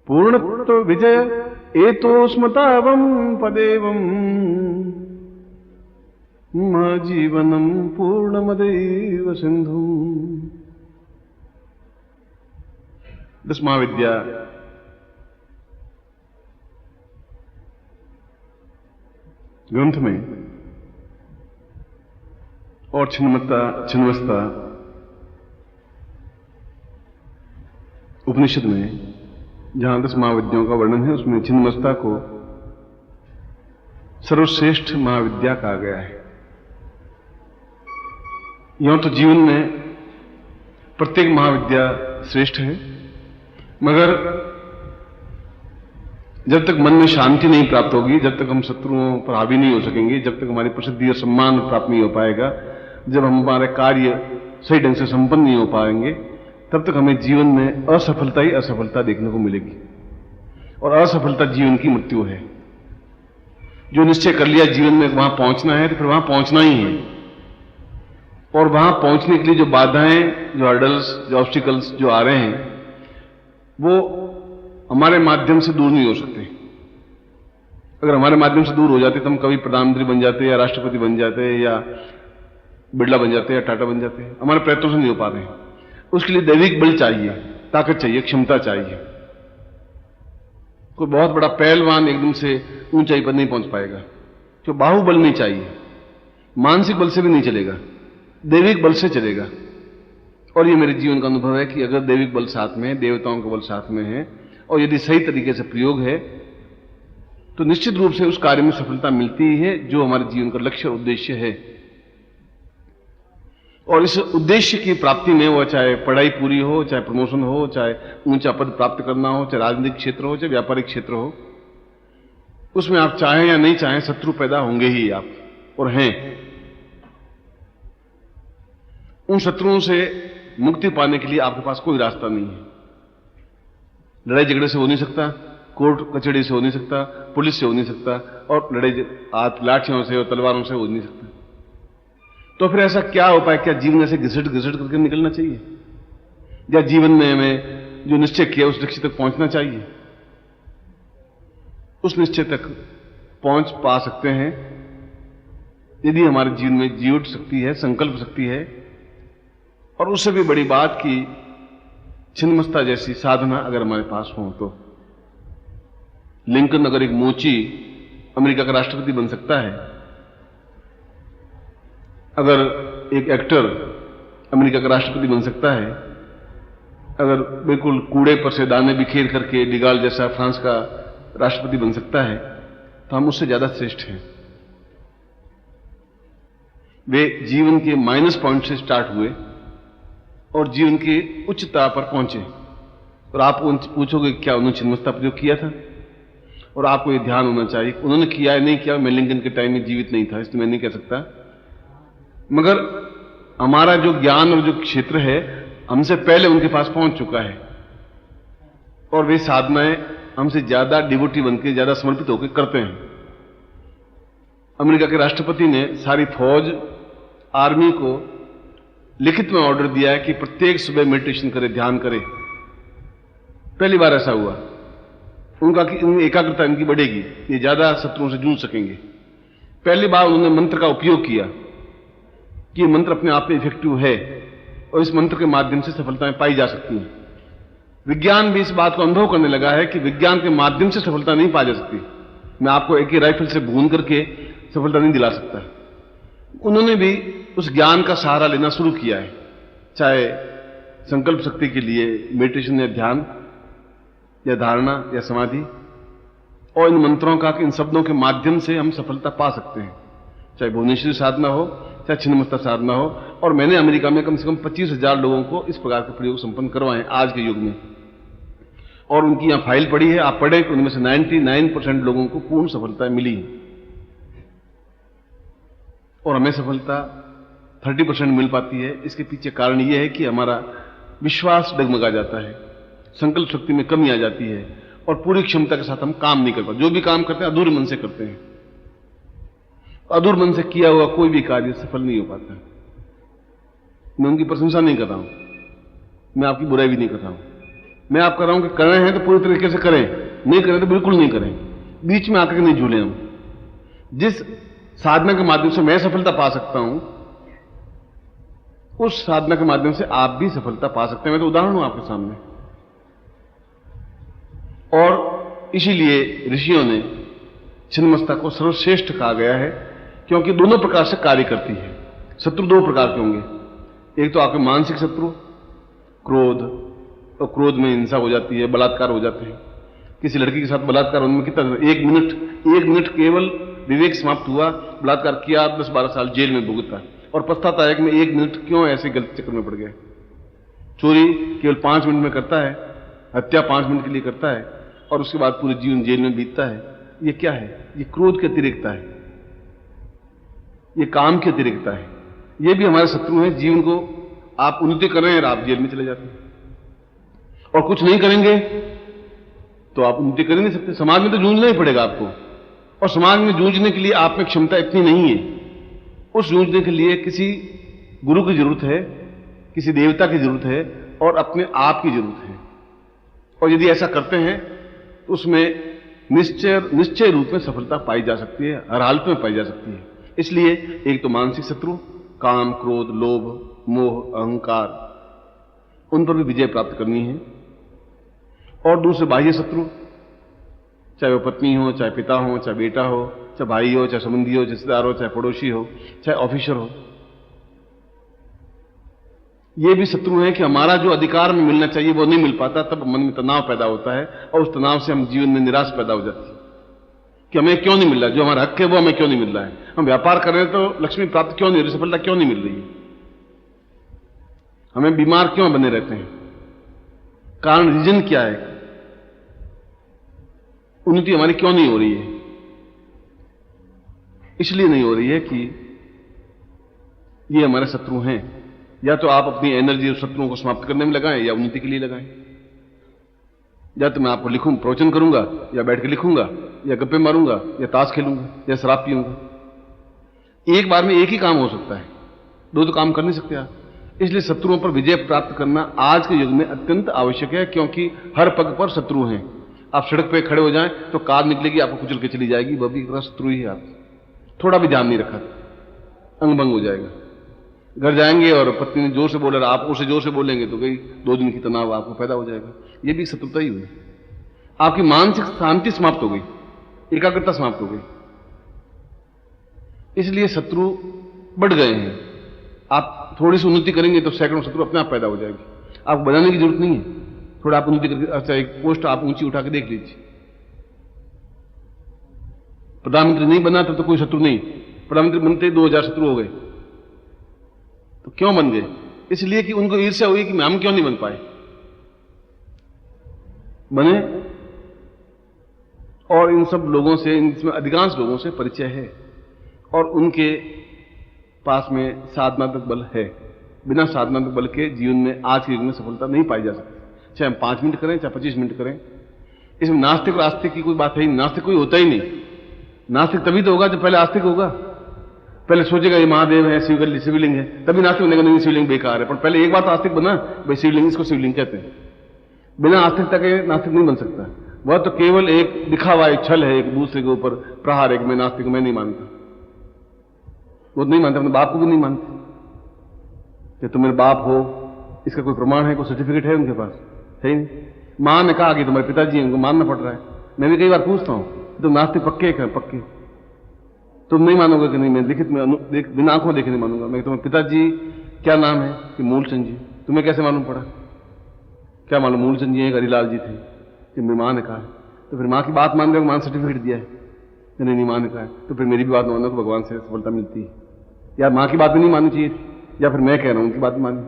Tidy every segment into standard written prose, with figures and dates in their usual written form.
पूर्णत्व विजय एतोस्मतावं पदेवं जीवनं पूर्णमदैव सिंधु। 10 महाविद्या ग्रंथ में और छिन्नमस्ता उपनिषद में जहां 10 महाविद्याओं का वर्णन है, उसमें छिन्नमस्ता को सर्वश्रेष्ठ महाविद्या कहा गया है। यूं तो जीवन में प्रत्येक महाविद्या श्रेष्ठ है, मगर जब तक मन में शांति नहीं प्राप्त होगी, जब तक हम शत्रुओं पर हावी नहीं हो सकेंगे, जब तक हमारी प्रसिद्धि और सम्मान प्राप्त नहीं हो पाएगा, जब हम हमारे कार्य सही ढंग से संपन्न नहीं हो पाएंगे, तब तक हमें जीवन में असफलता ही असफलता देखने को मिलेगी। और असफलता जीवन की मृत्यु है। जो निश्चय कर लिया जीवन में वहां पहुंचना है, तो फिर वहां पहुंचना ही है। और वहां पहुंचने के लिए जो बाधाएं, जो हर्डल्स, जो ऑब्स्टिकल्स जो आ रहे हैं, वो हमारे माध्यम से दूर नहीं हो सकते। अगर हमारे माध्यम से दूर हो जाते तो हम कभी प्रधानमंत्री बन जाते, या राष्ट्रपति बन जाते, या बिरला बन जाते, या टाटा बन जाते। हमारे प्रयत्नों से नहीं हो पा रहे हैं। उसके लिए दैविक बल चाहिए, ताकत चाहिए, क्षमता चाहिए। कोई बहुत बड़ा पहलवान एकदम से ऊंचाई पर नहीं पहुंच पाएगा। तो बाहुबल नहीं चाहिए, मानसिक बल से भी नहीं चलेगा, दैविक बल से चलेगा। और ये मेरे जीवन का अनुभव है कि अगर दैविक बल साथ में है, देवताओं का बल साथ में है, और यदि सही तरीके से प्रयोग है, तो निश्चित रूप से उस कार्य में सफलता मिलती है जो हमारे जीवन का लक्ष्य और उद्देश्य है। और इस उद्देश्य की प्राप्ति में, वो चाहे पढ़ाई पूरी हो, चाहे प्रमोशन हो, चाहे ऊंचा पद प्राप्त करना हो, चाहे राजनीतिक क्षेत्र हो, चाहे व्यापारिक क्षेत्र हो, उसमें आप चाहें या नहीं चाहें, शत्रु पैदा होंगे ही आप, और हैं। उन शत्रुओं से मुक्ति पाने के लिए आपके पास कोई रास्ता नहीं है। लड़ाई झगड़े से हो नहीं सकता, कोर्ट कचहरी से हो नहीं सकता, पुलिस से हो नहीं सकता, और लड़ाई हाथ लाठियों से और तलवारों से हो नहीं सकता। तो फिर ऐसा क्या उपाय, क्या जीवन ऐसे घिसट करके निकलना चाहिए, या जीवन में हमें जो निश्चय किया उस लक्ष्य तक पहुंचना चाहिए? उस निश्चय तक पहुंच पा सकते हैं यदि हमारे जीवन में जीवट शक्ति है, संकल्प शक्ति है। और उससे भी बड़ी बात कि छिन्नमस्ता जैसी साधना अगर हमारे पास हो तो। लिंकन अगर एक मोची अमेरिका का राष्ट्रपति बन सकता है, अगर एक एक्टर अमेरिका का राष्ट्रपति बन सकता है, अगर बिल्कुल कूड़े पर से दाने बिखेर करके डिगाल जैसा फ्रांस का राष्ट्रपति बन सकता है, तो हम उससे ज्यादा श्रेष्ठ हैं। वे जीवन के माइनस पॉइंट से स्टार्ट हुए और जीवन की उच्चता पर पहुंचे। और आप उनसे पूछोगे क्या उन्होंने छिन्नमस्ता प्रयोग किया था? और आपको ये ध्यान होना चाहिए, उन्होंने किया या नहीं किया, मैं लिंकन के टाइम में जीवित नहीं था, इसलिए मैं नहीं कह सकता। मगर हमारा जो ज्ञान और जो क्षेत्र है, हमसे पहले उनके पास पहुंच चुका है। और वे साधनाएं हमसे ज्यादा डिवोटी बनकर, ज्यादा समर्पित होकर करते हैं। अमेरिका के राष्ट्रपति ने सारी फौज, आर्मी को लिखित में ऑर्डर दिया है कि प्रत्येक सुबह मेडिटेशन करे, ध्यान करे। पहली बार ऐसा हुआ। उनका कि एकाग्रता इनकी बढ़ेगी, ये ज्यादा शत्रुओं से जूझ सकेंगे। पहली बार उन्होंने मंत्र का उपयोग किया कि ये मंत्र अपने आप में इफेक्टिव है और इस मंत्र के माध्यम से सफलताएं पाई जा सकती हैं। विज्ञान भी इस बात को अनुभव करने लगा है कि विज्ञान के माध्यम से सफलता नहीं पाई जा सकती। मैं आपको एक ही राइफल से भून करके सफलता नहीं दिला सकता। उन्होंने भी उस ज्ञान का सहारा लेना शुरू किया है, चाहे संकल्प शक्ति के लिए मेडिटेशन या ध्यान या धारणा या समाधि, और इन मंत्रों का, इन शब्दों के माध्यम से हम सफलता पा सकते हैं, चाहे भुवनेश्वरी साधना हो, चाहे छिन्नमस्ता साधना हो। और मैंने अमेरिका में कम से कम 25,000 लोगों को इस प्रकार के प्रयोग संपन्न करवाए आज के युग में, और उनकी यहां फाइल पड़ी है, आप पढ़ें कि उनमें से 99% लोगों को पूर्ण सफलता मिली। और हमें सफलता 30% मिल पाती है। इसके पीछे कारण यह है कि हमारा विश्वास डगमगा जाता है, संकल्प शक्ति में कमी आ जाती है, और पूरी क्षमता के साथ हम काम नहीं कर पाते। जो भी काम करते हैं अधूरे मन से करते हैं। अधूर मन से किया हुआ कोई भी कार्य सफल नहीं हो पाता। मैं उनकी प्रशंसा नहीं कर रहा हूं, मैं आपकी बुराई भी नहीं कर रहा हूं, मैं आप कर रहा हूं कि कर रहे हैं तो पूरी तरीके से करें, नहीं करें तो बिल्कुल नहीं करें, बीच में आकर के नहीं झूले हम। जिस साधना के माध्यम से मैं सफलता पा सकता हूं, उस साधना के माध्यम से आप भी सफलता पा सकते हैं। मैं तो उदाहरण हूं आपके सामने। और इसीलिए ऋषियों ने छिन्नमस्ता को सर्वश्रेष्ठ कहा गया है, क्योंकि दोनों प्रकार से कार्य करती है। शत्रु दो प्रकार के होंगे, एक तो आपके मानसिक शत्रु क्रोध, और क्रोध में हिंसा हो जाती है, बलात्कार हो जाते हैं। किसी लड़की के साथ बलात्कार होने में कितना, एक मिनट केवल विवेक समाप्त हुआ, बलात्कार किया, 10-12 साल जेल में भुगता और पछताता है कि मैं 1 मिनट क्यों ऐसे गलत चक्कर में पड़ गया। चोरी केवल 5 मिनट में करता है, हत्या 5 मिनट के लिए करता है और उसके बाद पूरे जीवन जेल में बीतता है। ये क्या है? ये क्रोध की अतिरेकता है, ये काम की अतिरेकता है। ये भी हमारे शत्रु हैं। जीवन को आप उन्नति कर रहे हैं और आप जेल में चले जाते हैं, और कुछ नहीं करेंगे तो आप उन्नति कर ही नहीं सकते। समाज में तो जूझना ही पड़ेगा आपको, और समाज में जूझने के लिए आप में क्षमता इतनी नहीं है। उस जूझने के लिए किसी गुरु की जरूरत है, किसी देवता की जरूरत है, और अपने आप की जरूरत है। और यदि ऐसा करते हैं तो उसमें निश्चय रूप में सफलता पाई जा सकती है, हर हालत में पाई जा सकती है। इसलिए एक तो मानसिक शत्रु, काम, क्रोध, लोभ, मोह, अहंकार, उन पर भी विजय प्राप्त करनी है। और दूसरे बाह्य शत्रु, चाहे वो पत्नी हो, चाहे पिता हो, चाहे बेटा हो, चाहे भाई हो, चाहे संबंधी हो, रिश्तेदार हो, चाहे पड़ोसी हो, चाहे ऑफिसर हो, ये भी शत्रु है कि हमारा जो अधिकार में मिलना चाहिए वो नहीं मिल पाता। तब मन में तनाव पैदा होता है और उस तनाव से हम जीवन में निराश पैदा हो जाती है कि हमें क्यों नहीं मिल रहा, जो हमारा हक है वो हमें क्यों नहीं मिल रहा है। हम व्यापार कर रहे हैं तो लक्ष्मी प्राप्त क्यों नहीं हो रही, सफलता क्यों नहीं मिल रही है, हमें बीमार क्यों बने रहते हैं। कारण, रीजन क्या है, उन्नति हमारी क्यों नहीं हो रही है? इसलिए नहीं हो रही है कि ये हमारे शत्रु हैं। या तो आप अपनी एनर्जी उस शत्रुओं को समाप्त करने में लगाएं या उन्नति के लिए लगाएं। या तो मैं आपको लिखूं, प्रवचन करूंगा, या बैठ के लिखूंगा, या गप्पे मारूंगा, या ताश खेलूंगा, या शराब पीऊंगा। एक बार में एक ही काम हो सकता है, दो तो काम कर नहीं सकते आप। इसलिए शत्रुओं पर विजय प्राप्त करना आज के युग में अत्यंत आवश्यक है, क्योंकि हर पग पर शत्रु हैं। आप सड़क पे खड़े हो जाएं तो कार निकलेगी, आपको कुचल के चली जाएगी, वह भी एक तरह शत्रु ही है। आप थोड़ा भी ध्यान नहीं रखा, अंग भंग हो जाएगा। घर जाएंगे और पत्नी ने जोर से बोला, आप उसे जोर से बोलेंगे तो कई 2 दिन की तनाव आपको पैदा हो जाएगा। ये भी शत्रुता ही हुई। आपकी मानसिक शांति समाप्त हो गई, एकाग्रता समाप्त हो गई। इसलिए शत्रु बढ़ गए हैं। आप थोड़ी सी उन्नति करेंगे तो सैकड़ों शत्रु अपने आप पैदा हो जाएंगे, आपको बनाने की जरूरत नहीं है। थोड़ा आप उन्नति करके, अच्छा एक पोस्ट आप ऊंची उठा के देख लीजिए। प्रधानमंत्री नहीं बना तो कोई शत्रु नहीं, प्रधानमंत्री बनते 2000 शत्रु हो गए। तो क्यों बन गए? इसलिए कि उनको ईर्ष्या हुई कि हम क्यों नहीं बन पाए। बने, और इन सब लोगों से, इनमें अधिकांश लोगों से परिचय है, और उनके पास में साधनात्मक बल है। बिना साधनात्मक बल के जीवन में आज के युग में सफलता नहीं पाई जा सकती। चाहे हम 5 मिनट करें, चाहे 25 मिनट करें। इसमें नास्तिक और आस्तिक की कोई बात है ही नहीं। नास्तिक कोई होता ही नहीं। नास्तिक तभी तो होगा जब पहले आस्तिक होगा। पहले सोचेगा ये महादेव है, शिवलिंग है, तभी नास्तिक बनेगा। नहीं, शिवलिंग बेकार है। पर पहले एक बार तो आस्तिक बना, भाई शिवलिंग, इसको शिवलिंग कहते हैं। बिना आस्तिकता के नास्तिक नहीं बन सकता। वह तो केवल एक दिखावा, एक छल है, एक दूसरे के ऊपर प्रहार है कि मैं नास्तिक, मैं नहीं मानता। वो नहीं मानते, अपने बाप को भी नहीं मानते कि तुम मेरे बाप हो, इसका कोई प्रमाण है, कोई सर्टिफिकेट है उनके पास? है ही नहीं। मां ने कहा कि तुम्हारे पिताजी हैं, उनको मानना पड़ रहा है। मैं भी कई बार पूछता हूं, तुम नास्तिक पक्के हैं? पक्के। तुम नहीं मानोगे कि नहीं, मैं लिखित में बिना आंखों देखे नहीं मानूंगा। मैं तुम्हारे पिताजी क्या नाम है? कि मूलचंद जी। तुम्हें कैसे मालूम पड़ा? क्या मालूम मूलचंद जी एक हरिलाल जी थे कि मेरी मां ने कहा है। तो फिर मां की बात मान रहे हो, मां सर्टिफिकेट दिया है? नहीं, मां ने कहा है। तो फिर मेरी भी बात मानो कि भगवान से सफलता मिलती है। या मां की बात भी नहीं माननी चाहिए, या फिर मैं कह रहा हूं उनकी बात भी मानी।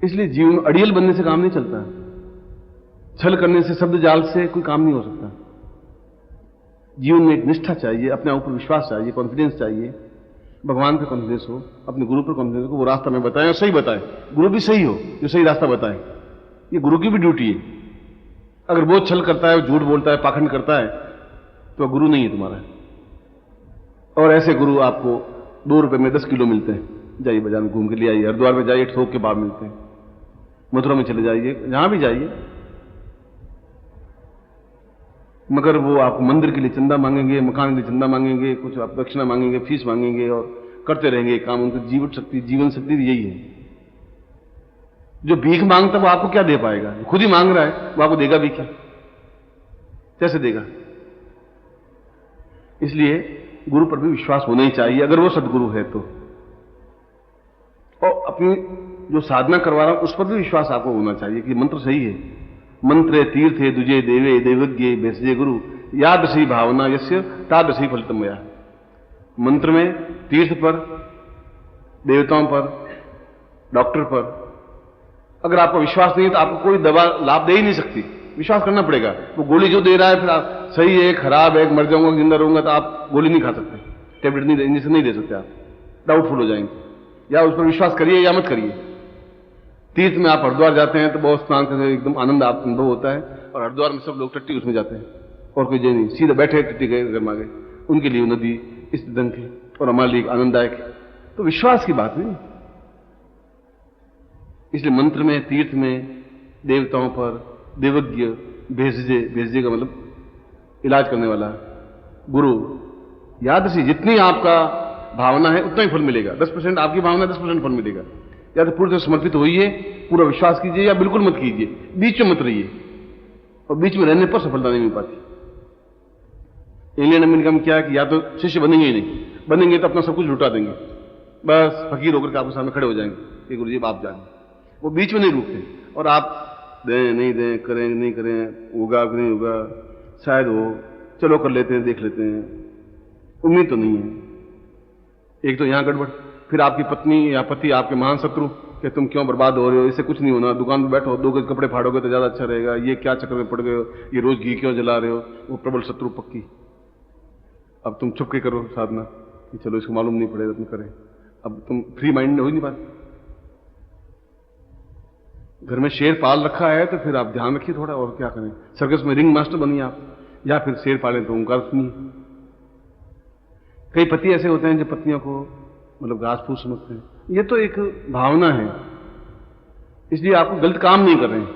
इसलिए जीवन में अड़ियल बनने से काम नहीं चलता। छल करने से, शब्द जाल से कोई काम नहीं हो सकता। जीवन में एक निष्ठा चाहिए, अपने ऊपर विश्वास चाहिए, कॉन्फिडेंस चाहिए। भगवान पर कॉन्फिडेंस हो, अपने गुरु पर कॉन्फिडेंस हो, वो रास्ता में बताए और सही बताए। गुरु भी सही हो, जो सही रास्ता बताए। ये गुरु की भी ड्यूटी है। अगर वो छल करता है, झूठ बोलता है, पाखंड करता है, तो गुरु नहीं है तुम्हारा। और ऐसे गुरु आपको 2 रुपए में 10 किलो मिलते हैं। जाइए बाजार में घूम के लिए आइए, हरिद्वार में जाइए, थोक के भाव मिलते हैं। मथुरा में चले जाइए, जहां भी जाइए, मगर वो आपको मंदिर के लिए चंदा मांगेंगे, मकान के लिए चंदा मांगेंगे, कुछ आप दक्षिणा मांगेंगे, फीस मांगेंगे और करते रहेंगे काम। उनकी जीवन शक्ति यही है। जो भीख मांगता वो आपको क्या दे पाएगा? खुद ही मांग रहा है, वो आपको देगा भी क्या? कैसे देगा? इसलिए गुरु पर भी विश्वास होना ही चाहिए, अगर वो सदगुरु है तो। और अपनी जो साधना करवा रहा हूं उस पर भी विश्वास आपको होना चाहिए कि मंत्र सही है। मंत्रे तीर्थे दुजे देवे देवज्ञे भेषजे गुरु यादृशी भावना यस्य तादृशी फलितम मया। मंत्र में तीर्थ पर, देवताओं पर, डॉक्टर पर अगर आपको विश्वास नहीं है तो आपको कोई दवा लाभ दे ही नहीं सकती। विश्वास करना पड़ेगा। वो गोली जो दे रहा है, फिर आप सही है, खराब है, मर जाऊंगा, जिंदा रहूंगा, तो आप गोली नहीं खा सकते, टेबलेट नहीं, इंजेक्शन नहीं दे सकते, आप डाउटफुल हो जाएंगे। या उस पर विश्वास करिए या मत करिए। तीर्थ में आप हरिद्वार जाते हैं तो बहुत स्नान करके एकदम आनंद आप अनुभव होता है, और हरिद्वार में सब लोग टट्टी उसमें जाते हैं और कोई जय नहीं, सीधा बैठे टट्टी गए घर में गए, उनके लिए नदी इस ढंग की और हमारे लिए आनंददायक है। तो विश्वास की बात नहीं। इसलिए मंत्र में, तीर्थ में, देवताओं पर, देवज्ञ, भेषजे का मतलब इलाज करने वाला, गुरु, यादृशी, जितनी आपका भावना है उतना ही फल मिलेगा। 10% आपकी भावना, 10% फल मिलेगा। या तो पूरी तरह समर्पित होइए, पूरा विश्वास कीजिए, या बिल्कुल मत कीजिए, बीच में मत रहिए। और बीच में रहने पर सफलता नहीं मिल पाती। इंग्लैंड अमेरिका में क्या है कि या तो शिष्य बनेंगे ही नहीं, बनेंगे तो अपना सब कुछ लुटा देंगे, बस फकीर होकर के आपके सामने खड़े हो जाएंगे कि गुरु जी आप जाने। वो बीच में नहीं रुकते, और आप दें नहीं दें, करें नहीं करें, होगा कि नहीं होगा, शायद हो, चलो कर लेते हैं, देख लेते हैं, उम्मीद तो नहीं है। एक तो यहां गड़बड़, फिर आपकी पत्नी या पति आपके महान शत्रु कि तुम क्यों बर्बाद हो रहे हो, इससे कुछ नहीं होना, दुकान पर बैठो, 2 गज कपड़े फाड़ोगे तो ज्यादा अच्छा रहेगा, ये क्या चक्कर में पड़ गए हो, ये रोज घी क्यों जला रहे हो, वो प्रबल शत्रु पक्की। अब तुम चुप के करो साधना कि चलो इसको मालूम नहीं पड़ेगा, तुम करें। अब तुम फ्री माइंड हो ही नहीं पाते। घर में शेर पाल रखा है तो फिर आप ध्यान रखिए थोड़ा, और क्या करें। सर्कस में रिंग मास्टर बनिए आप, या फिर शेर पालें तो ओंकार सुनिए। कई पति ऐसे होते हैं जो पत्नियों को मतलब घास फूस समझते हैं। ये तो एक भावना है, इसलिए आपको गलत काम नहीं कर रहे हैं।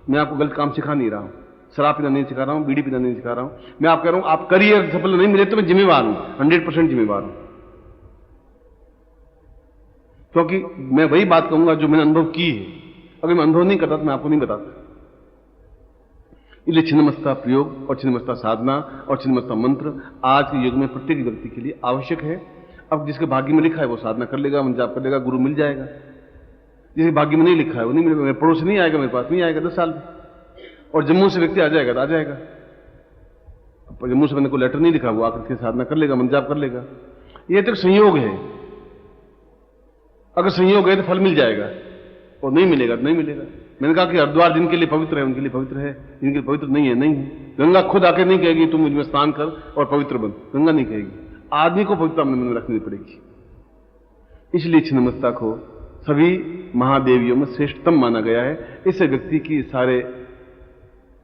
मैं आपको गलत काम सिखा नहीं रहा हूं, शराब पीना नहीं सिखा रहा हूं, बीड़ी पीना नहीं सिखा रहा हूं। मैं आप कह रहा हूं आप करिए, सफल नहीं मिले तो मैं जिम्मेवार हूं, 100% जिम्मेवार हूं। क्योंकि मैं वही बात कहूंगा जो मैंने अनुभव की है। अगर मैं अनुभव नहीं करता तो मैं आपको नहीं बताता। इसलिए छिन्नमस्ता प्रयोग और छिन्नमस्ता साधना और छिन्नमस्ता मंत्र आज के युग में प्रत्येक व्यक्ति के लिए आवश्यक है। अब जिसके भाग्य में लिखा है वो साधना कर लेगा, मन जाप कर लेगा, गुरु मिल जाएगा। जिसके भाग्य में नहीं लिखा है वो नहीं मिलेगा। मेरे पड़ोस नहीं आएगा, मेरे पास नहीं आएगा 10 साल में, और जम्मू से व्यक्ति आ जाएगा तो आ जाएगा। जम्मू से मैंने को लेटर नहीं लिखा, वो आकर के साधना कर लेगा, मन जाप कर लेगा। ये तो संयोग है। अगर संयोग है तो फल मिल जाएगा, और नहीं मिलेगा तो नहीं मिलेगा। मैंने कहा कि हरिद्वार जिनके लिए पवित्र है उनके लिए पवित्र है, जिनके लिए पवित्र नहीं है नहीं है। गंगा खुद आके नहीं कहेगी तुम मुझमें स्नान कर और पवित्र बन, गंगा नहीं कहेगी। आदमी को पवित्रता अपने मन में रखनी पड़ेगी। इसलिए छिन्नमस्ता को सभी महादेवियों में श्रेष्ठतम माना गया है। इससे व्यक्ति की सारे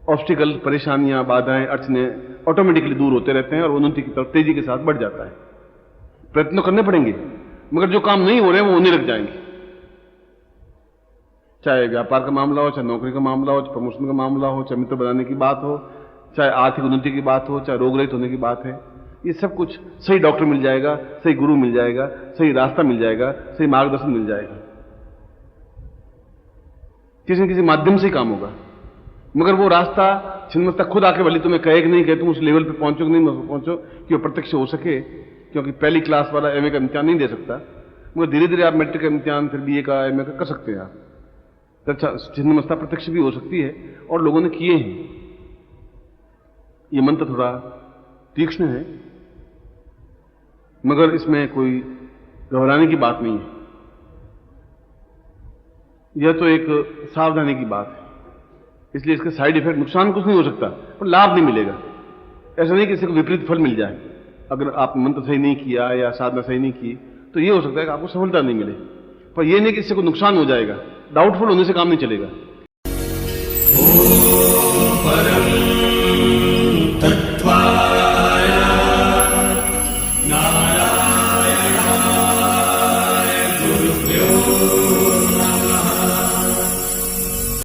ऑब्स्टिकल, परेशानियां, बाधाएं, अड़चने ऑटोमेटिकली दूर होते रहते हैं और उन्नति की तरफ तेजी के साथ बढ़ जाता है। प्रयत्न करने पड़ेंगे, मगर जो काम नहीं हो रहे हैं वो होने लग जाएंगे। चाहे व्यापार का मामला हो, चाहे नौकरी का मामला हो, चाहे प्रमोशन का मामला हो, चाहे मित्र बनाने की बात हो, चाहे आर्थिक उन्नति की बात हो, चाहे रोग रहित होने की बात है, ये सब कुछ सही डॉक्टर मिल जाएगा, सही गुरु मिल जाएगा, सही रास्ता मिल जाएगा, सही मार्गदर्शन मिल जाएगा। किसी न किसी माध्यम से ही काम होगा। मगर वो रास्ता छिन्नमस्ता खुद आके भले तुम्हें कहे कि नहीं कहे, तुम उस लेवल पे पहुंचो कि नहीं पहुंचो कि वो प्रत्यक्ष हो सके। क्योंकि पहली क्लास वाला एमए का इम्तिहान नहीं दे सकता, मगर धीरे धीरे आप मैट्रिक का इम्तिहान, फिर बीए का, एमए का कर सकते हैं आप। अच्छा, छिन्नमस्ता प्रत्यक्ष भी हो सकती है और लोगों ने किए हैं। ये मंत्र थोड़ा तीक्ष्ण है, मगर इसमें कोई घबराने की बात नहीं है। यह तो एक सावधानी की बात है। इसलिए इसके साइड इफेक्ट, नुकसान कुछ नहीं हो सकता, पर लाभ नहीं मिलेगा। ऐसा नहीं कि इससे विपरीत फल मिल जाए। अगर आप मंत्र सही नहीं किया या साधना सही नहीं की तो यह हो सकता है कि आपको सफलता नहीं मिले, पर यह नहीं कि इससे कोई नुकसान हो जाएगा। डाउटफुल होने से काम नहीं चलेगा।